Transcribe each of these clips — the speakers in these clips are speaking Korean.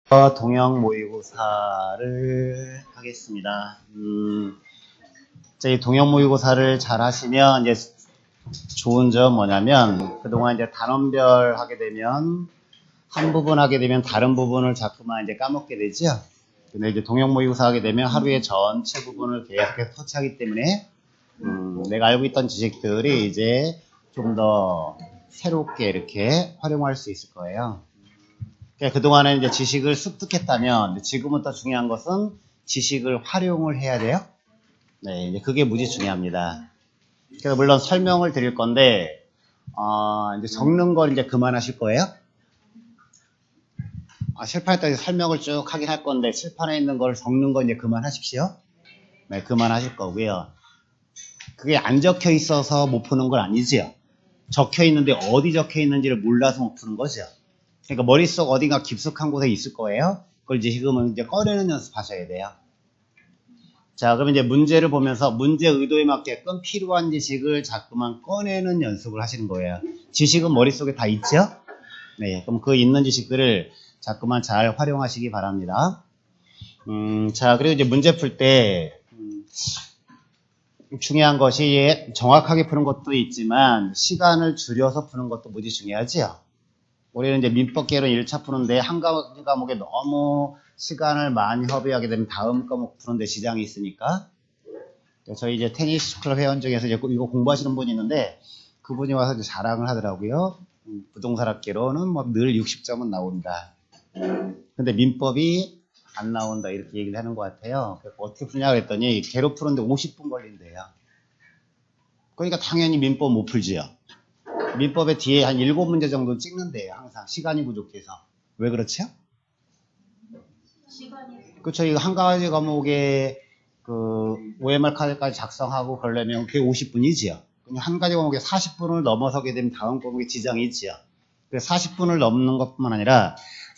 동형 모의고사를 하겠습니다. 이 동형 모의고사를 잘 하시면 이제 좋은 점 뭐냐면 그동안 이제 단원별 하게 되면 한 부분 하게 되면 다른 부분을 자꾸만 이제 까먹게 되죠. 근데 이제 동형 모의고사 하게 되면 하루에 전체 부분을 계속해서 터치하기 때문에 내가 알고 있던 지식들이 이제 좀 더 새롭게 이렇게 활용할 수 있을 거예요. 그동안에 이제 지식을 습득했다면 지금은 더 중요한 것은 지식을 활용을 해야 돼요. 네, 이제 그게 무지 중요합니다. 그래서 물론 설명을 드릴 건데 이제 적는 걸 이제 그만하실 거예요. 칠판에 설명을 쭉 하긴 할 건데 칠판에 있는 걸 적는 거 이제 그만하십시오. 네, 그만하실 거고요. 그게 안 적혀 있어서 못 푸는 건 아니지요. 적혀 있는데 어디 적혀 있는지를 몰라서 못 푸는 거죠. 그러니까 머릿속 어딘가 깊숙한 곳에 있을 거예요. 그걸 이제 지금은 이제 꺼내는 연습하셔야 돼요. 자, 그럼 이제 문제를 보면서 문제 의도에 맞게끔 필요한 지식을 자꾸만 꺼내는 연습을 하시는 거예요. 지식은 머릿속에 다 있죠? 네, 그럼 그 있는 지식들을 자꾸만 잘 활용하시기 바랍니다. 자, 그리고 이제 문제 풀 때 중요한 것이 정확하게 푸는 것도 있지만 시간을 줄여서 푸는 것도 무지 중요하지요. 우리는 이제 민법계론 1차 푸는데 한 과목에 너무 시간을 많이 허비하게 되면 다음 과목 푸는데 지장이 있으니까. 저희 이제 테니스 클럽 회원 중에서 이제 이거 공부하시는 분이 있는데 그분이 와서 이제 자랑을 하더라고요. 부동산학계로는 뭐 늘 60점은 나온다. 근데 민법이 안 나온다 이렇게 얘기를 하는 것 같아요. 어떻게 푸냐 그랬더니 개로 푸는데 50분 걸린대요. 그러니까 당연히 민법 못 풀지요. 민법의 뒤에 한 7문제 정도 찍는데요. 항상 시간이 부족해서. 왜 그렇죠? 그렇죠. 이거 한 가지 과목에 그 OMR 카드까지 작성하고 그러려면 그게 50분이지요. 한 가지 과목에 40분을 넘어서게 되면 다음 과목에 지장이 있지요. 그래서 40분을 넘는 것뿐만 아니라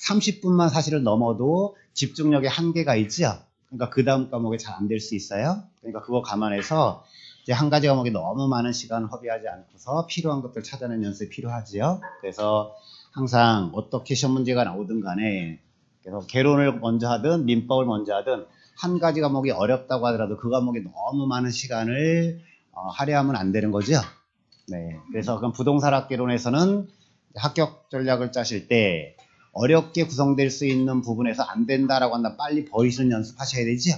30분만 사실은 넘어도 집중력에 한계가 있지요. 그러니까 그 다음 과목에 잘 안 될 수 있어요. 그러니까 그거 감안해서 이제 한 가지 과목에 너무 많은 시간을 허비하지 않고서 필요한 것들 찾아내는 연습이 필요하지요. 그래서 항상 어떻게 시험 문제가 나오든 간에 그래서 개론을 먼저 하든 민법을 먼저 하든 한 가지 과목이 어렵다고 하더라도 그 과목에 너무 많은 시간을 할애하면 안 되는 거죠. 네, 그래서 그럼 부동산학개론에서는 합격 전략을 짜실 때 어렵게 구성될 수 있는 부분에서 안 된다라고 한다 빨리 버리시는 연습하셔야 되죠.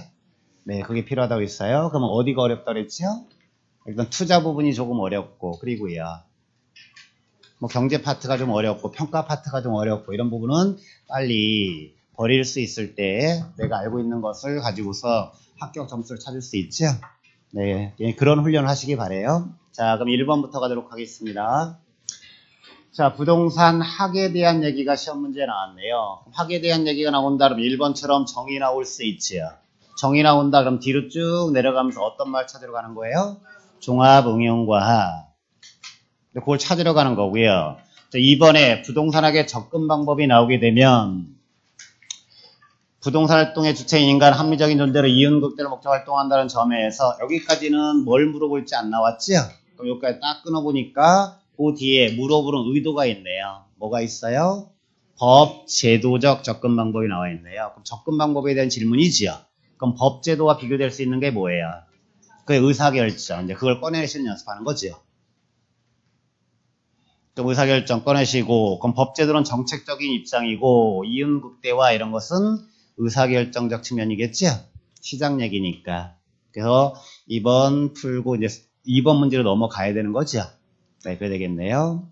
네, 그게 필요하다고 했어요. 그러면 어디가 어렵다 그랬죠? 일단 투자 부분이 조금 어렵고 그리고요. 뭐 경제 파트가 좀 어렵고 평가 파트가 좀 어렵고 이런 부분은 빨리 버릴 수 있을 때 내가 알고 있는 것을 가지고서 합격 점수를 찾을 수 있죠. 네, 그런 훈련을 하시기 바래요. 자, 그럼 1번부터 가도록 하겠습니다. 자, 부동산 학에 대한 얘기가 시험 문제에 나왔네요. 학에 대한 얘기가 나온다 그러면 1번처럼 정의 나올 수 있지요. 정의 나온다 그럼 뒤로 쭉 내려가면서 어떤 말 찾으러 가는 거예요? 종합응용과학. 그걸 찾으러 가는 거고요. 자, 2번에 부동산학의 접근 방법이 나오게 되면 부동산 활동의 주체인 인간 합리적인 존재로 이윤극대로 목적 활동한다는 점에서 여기까지는 뭘 물어볼지 안 나왔죠? 그럼 여기까지 딱 끊어보니까 그 뒤에 물어보는 의도가 있네요. 뭐가 있어요? 법, 제도적 접근 방법이 나와 있네요. 그럼 접근 방법에 대한 질문이지요. 그럼 법, 제도와 비교될 수 있는 게 뭐예요? 그게 의사결정. 이제 그걸 꺼내시는 연습하는 거죠. 그럼 의사결정 꺼내시고, 그럼 법, 제도는 정책적인 입장이고, 이윤극대화 이런 것은 의사결정적 측면이겠죠? 시장 얘기니까. 그래서 2번 풀고 이제 2번 문제로 넘어가야 되는 거죠. 네, 그래야 되겠네요.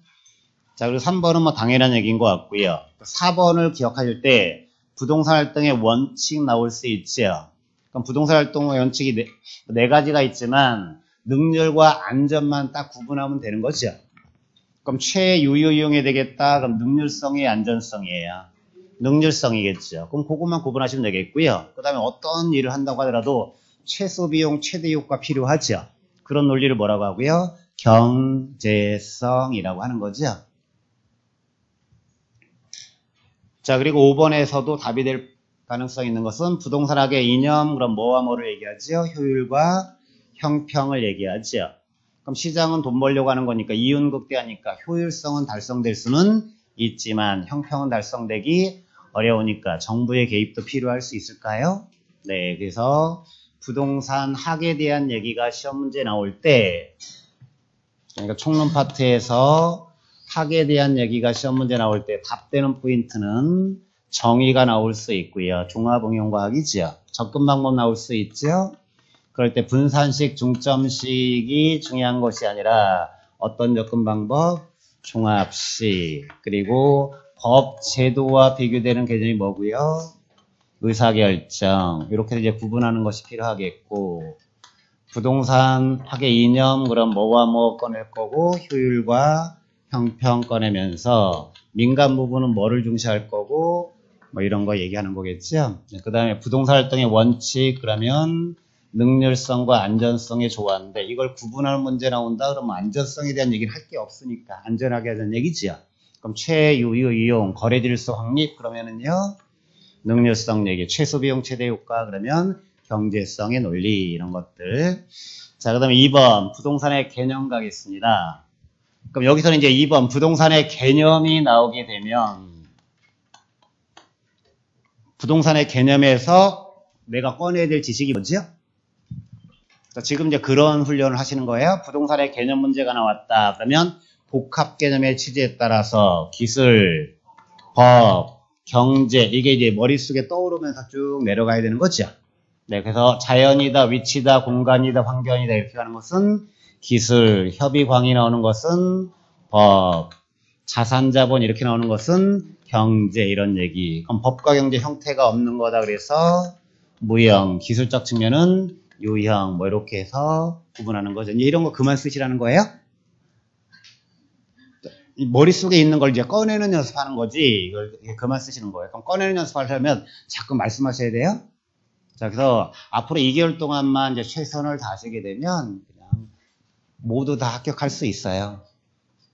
자, 그리고 3번은 뭐 당연한 얘기인 것 같고요. 4번을 기억하실 때 부동산 활동의 원칙 나올 수 있죠. 그럼 부동산 활동의 원칙이 네 가지가 있지만 능률과 안전만 딱 구분하면 되는 거죠. 그럼 최유효이용이 되겠다. 그럼 능률성이 안전성이에요. 능률성이겠죠. 그럼 그것만 구분하시면 되겠고요. 그 다음에 어떤 일을 한다고 하더라도 최소 비용, 최대 효과 필요하죠. 그런 논리를 뭐라고 하고요? 경제성이라고 하는 거죠. 자, 그리고 5번에서도 답이 될 가능성이 있는 것은 부동산학의 이념, 그럼 뭐와 뭐를 얘기하죠? 효율과 형평을 얘기하죠. 그럼 시장은 돈 벌려고 하는 거니까 이윤극대하니까 효율성은 달성될 수는 있지만 형평은 달성되기 어려우니까 정부의 개입도 필요할 수 있을까요? 네, 그래서 부동산 학에 대한 얘기가 시험 문제 나올 때, 그러니까 총론 파트에서 학에 대한 얘기가 시험 문제 나올 때 답되는 포인트는 정의가 나올 수 있고요. 종합응용과학이죠. 접근 방법 나올 수 있죠. 그럴 때 분산식, 중점식이 중요한 것이 아니라 어떤 접근 방법? 종합식. 그리고 법, 제도와 비교되는 개념이 뭐고요? 의사결정. 이렇게 이제 구분하는 것이 필요하겠고, 부동산 학의 이념, 그럼 뭐와 뭐 꺼낼 거고, 효율과 형평 꺼내면서 민간 부분은 뭐를 중시할 거고, 뭐 이런 거 얘기하는 거겠죠. 그 다음에 부동산 활동의 원칙, 그러면 능률성과 안전성이 좋았는데 이걸 구분하는 문제 나온다 그러면 안전성에 대한 얘기는 할 게 없으니까 안전하게 하자는 얘기지요. 그럼 최유효 이용 거래 질서 확립 그러면은요 능률성 얘기 최소 비용 최대 효과 그러면 경제성의 논리 이런 것들. 자 그다음에 2번 부동산의 개념 가겠습니다. 그럼 여기서는 이제 2번 부동산의 개념이 나오게 되면 부동산의 개념에서 내가 꺼내야 될 지식이 뭐죠? 지금 이제 그런 훈련을 하시는 거예요. 부동산의 개념 문제가 나왔다. 그러면 복합 개념의 취지에 따라서 기술, 법, 경제 이게 이제 머릿속에 떠오르면서 쭉 내려가야 되는 거죠. 네, 그래서 자연이다, 위치다, 공간이다, 환경이다 이렇게 가는 것은 기술, 협의광이 나오는 것은 법, 자산자본 이렇게 나오는 것은 경제 이런 얘기. 그럼 법과 경제 형태가 없는 거다. 그래서 무형, 기술적 측면은 유형 뭐 이렇게 해서 구분하는 거죠. 이제 이런 거 그만 쓰시라는 거예요. 머릿속에 있는 걸 이제 꺼내는 연습하는 거지. 이걸 그만 쓰시는 거예요. 그럼 꺼내는 연습하려면 자꾸 말씀하셔야 돼요. 자, 그래서 앞으로 2개월 동안만 이제 최선을 다하시게 되면 그냥 모두 다 합격할 수 있어요.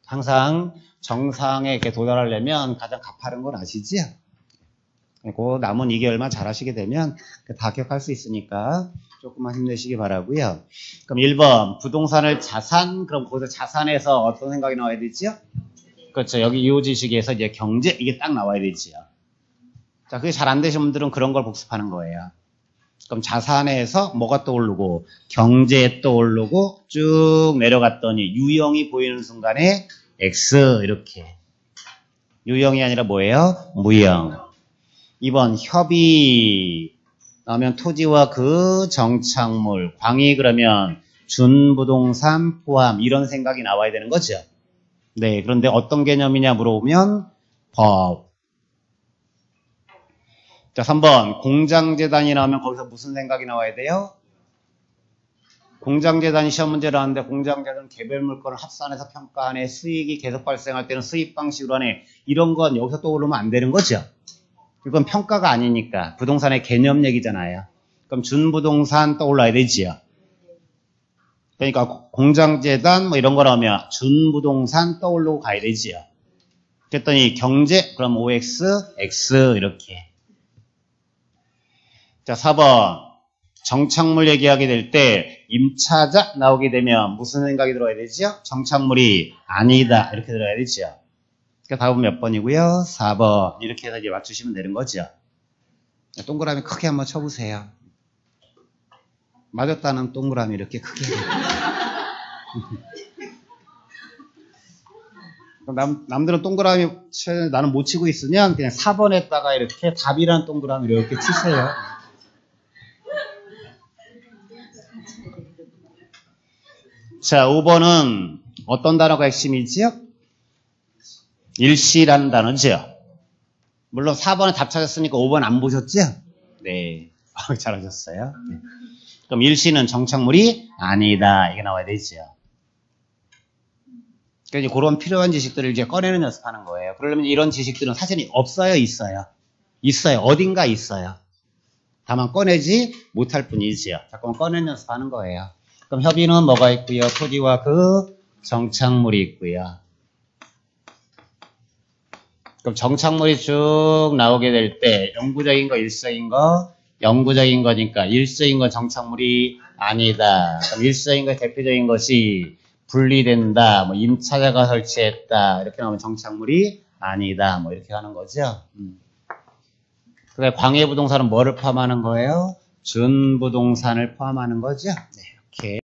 항상 정상에 이렇게 도달하려면 가장 가파른 건 아시죠? 그 남은 2개월만 잘 하시게 되면 다 합격할 수 있으니까 조금만 힘내시기 바라고요. 그럼 1번 부동산을 자산 그럼 거기서 자산에서 어떤 생각이 나와야 되지요? 그렇죠. 여기 이 지식에서 이제 경제 이게 딱 나와야 되지요. 자, 그게 잘 안 되신 분들은 그런 걸 복습하는 거예요. 그럼 자산에서 뭐가 떠오르고 경제에 떠오르고 쭉 내려갔더니 유형이 보이는 순간에 X 이렇게 유형이 아니라 뭐예요? 무형. 2번 협의 나오면 토지와 그 정착물 광이 그러면 준부동산 포함 이런 생각이 나와야 되는 거죠. 네, 그런데 어떤 개념이냐 물어보면 법. 자, 3번 공장재단이 나오면 거기서 무슨 생각이 나와야 돼요? 공장재단이 시험 문제 나왔는데 공장재단 개별 물건을 합산해서 평가하네 수익이 계속 발생할 때는 수익 방식으로 하네 이런 건 여기서 떠오르면 안 되는 거죠. 이건 평가가 아니니까 부동산의 개념 얘기잖아요. 그럼 준부동산 떠올라야 되지요. 그러니까 공장재단 뭐 이런 거 나오면 준부동산 떠올르고 가야 되지요. 그랬더니 경제 그럼 OX, X 이렇게. 자 4번 정착물 얘기하게 될 때 임차자 나오게 되면 무슨 생각이 들어야 되지요? 정착물이 아니다 이렇게 들어야 되지요. 그러니까 답은 몇 번이고요? 4번 이렇게 해서 이제 맞추시면 되는 거죠. 동그라미 크게 한번 쳐보세요. 맞았다는 동그라미 이렇게 크게. 남들은 동그라미 나는 못 치고 있으면 그냥 4번에다가 이렇게 답이란 동그라미 이렇게 치세요. 자, 5번은 어떤 단어가 핵심이지요? 일시라는 단어죠. 물론 4번에 답 찾았으니까 5번 안 보셨죠? 네. 잘하셨어요. 네. 그럼 일시는 정착물이 아니다. 이게 나와야 되죠. 그러니까 이제 그런 필요한 지식들을 이제 꺼내는 연습하는 거예요. 그러려면 이런 지식들은 사실 없어요, 있어요? 있어요. 어딘가 있어요. 다만 꺼내지 못할 뿐이지요. 자꾸만 꺼내는 연습하는 거예요. 그럼 협의는 뭐가 있고요? 토지와 그 정착물이 있고요. 그럼 정착물이 쭉 나오게 될 때 영구적인 거, 일시적인 거, 영구적인 거니까 일시적인 건 정착물이 아니다. 그럼 일시적인 거 대표적인 것이 분리된다. 뭐 임차자가 설치했다. 이렇게 나오면 정착물이 아니다. 뭐 이렇게 하는 거죠. 그다음에 광해부동산은 뭐를 포함하는 거예요? 준부동산을 포함하는 거죠. 네, 이렇게.